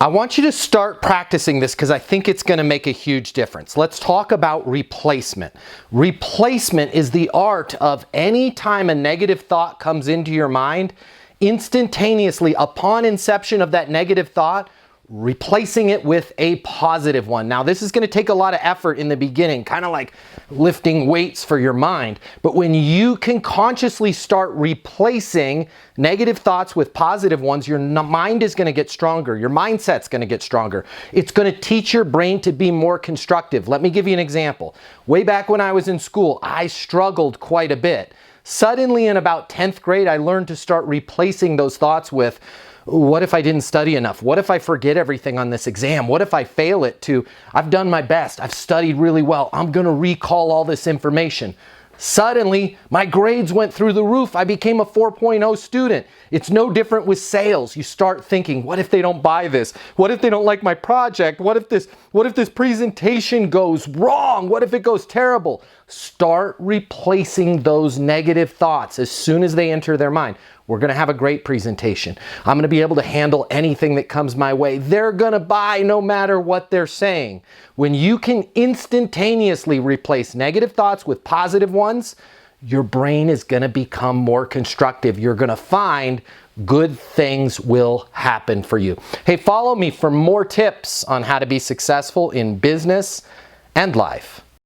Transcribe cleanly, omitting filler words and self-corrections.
I want you to start practicing this because I think it's going to make a huge difference. Let's talk about replacement. Replacement is the art of any time a negative thought comes into your mind, instantaneously upon inception of that negative thought, replacing it with a positive one. Now, this is going to take a lot of effort in the beginning, kind of like lifting weights for your mind. But when you can consciously start replacing negative thoughts with positive ones, your mind is going to get stronger. Your mindset's going to get stronger. It's going to teach your brain to be more constructive. Let me give you an example. Way back when I was in school, I struggled quite a bit. Suddenly, in about 10th grade, I learned to start replacing those thoughts with, what if I didn't study enough? What if I forget everything on this exam? What if I fail it? To, I've done my best. I've studied really well. I'm going to recall all this information. Suddenly, my grades went through the roof. I became a 4.0 student. It's no different with sales. You start thinking, what if they don't buy this? What if they don't like my project? What if this presentation goes wrong? What if it goes terrible? Start replacing those negative thoughts as soon as they enter their mind. We're going to have a great presentation. I'm going to be able to handle anything that comes my way. They're going to buy no matter what they're saying. When you can instantaneously replace negative thoughts with positive ones, your brain is going to become more constructive. You're going to find good things will happen for you. Hey, follow me for more tips on how to be successful in business and life.